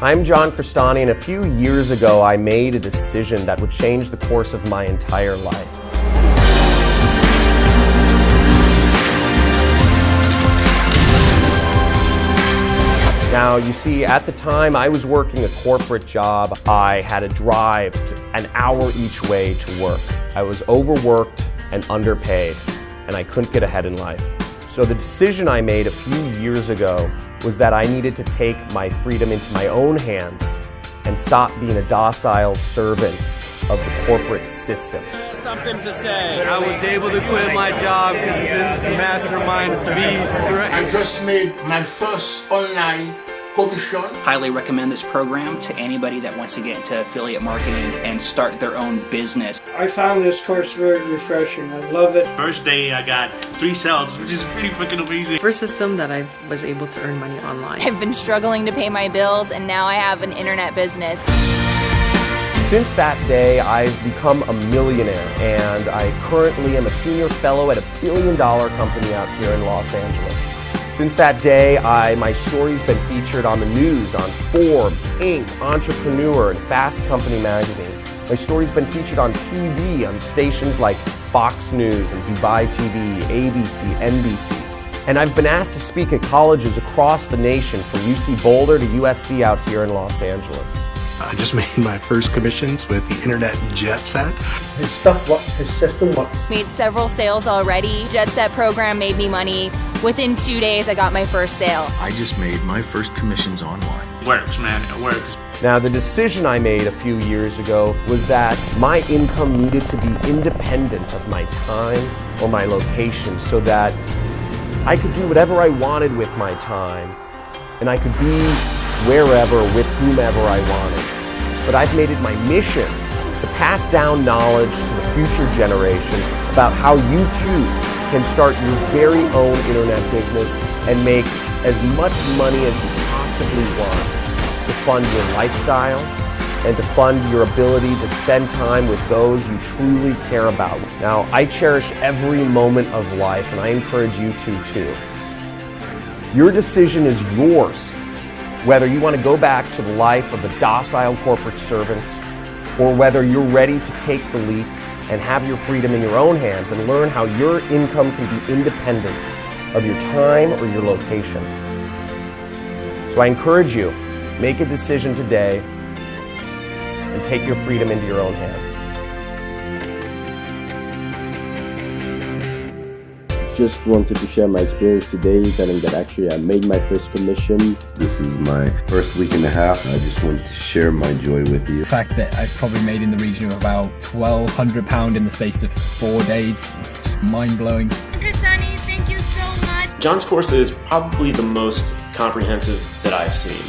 I'm John Crestani, and a few years ago I made a decision that would change the course of my entire life. Now, you see, at the time I was working a corporate job. I had to drive an hour each way to work. I was overworked and underpaid, and I couldn't get ahead in life. So the decision I made a few years ago was that I needed to take my freedom into my own hands and stop being a docile servant of the corporate system. Something to say. I was able to quit my job because of this mastermind beast. Right? I just made my first online commission. Highly recommend this program to anybody that wants to get into affiliate marketing and start their own business. I found this course very refreshing. I love it. First day I got 3 sales, which is pretty freaking amazing. First system that I was able to earn money online. I've been struggling to pay my bills, and now I have an internet business. Since that day, I've become a millionaire, and I currently am a senior fellow at a billion-dollar company out here in Los Angeles. Since that day, my story's been featured on the news, on Forbes, Inc., Entrepreneur, and Fast Company magazine. My story's been featured on TV, on stations like Fox News and Dubai TV, ABC, NBC. And I've been asked to speak at colleges across the nation, from UC Boulder to USC out here in Los Angeles. I just made my first commissions with the internet jet set. His stuff works, his system works. Made several sales already. Jet Set program made me money. Within 2 days, I got my first sale. I just made my first commissions online. It works, man, it works. Now, the decision I made a few years ago was that my income needed to be independent of my time or my location, so that I could do whatever I wanted with my time, and I could be wherever with whomever I wanted. But I've made it my mission to pass down knowledge to the future generation about how you too can start your very own internet business and make as much money as you possibly want to fund your lifestyle and to fund your ability to spend time with those you truly care about. Now, I cherish every moment of life, and I encourage you to too. Your decision is yours, whether you want to go back to the life of a docile corporate servant, or whether you're ready to take the leap and have your freedom in your own hands and learn how your income can be independent of your time or your location. So I encourage you, make a decision today and take your freedom into your own hands. Just wanted to share my experience today, telling that actually I made my first commission. This is my first week and a half. I just wanted to share my joy with you. The fact that I've probably made in the region of about £1,200 in the space of 4 days is just mind-blowing. Crestani, thank you so much. John's course is probably the most comprehensive that I've seen.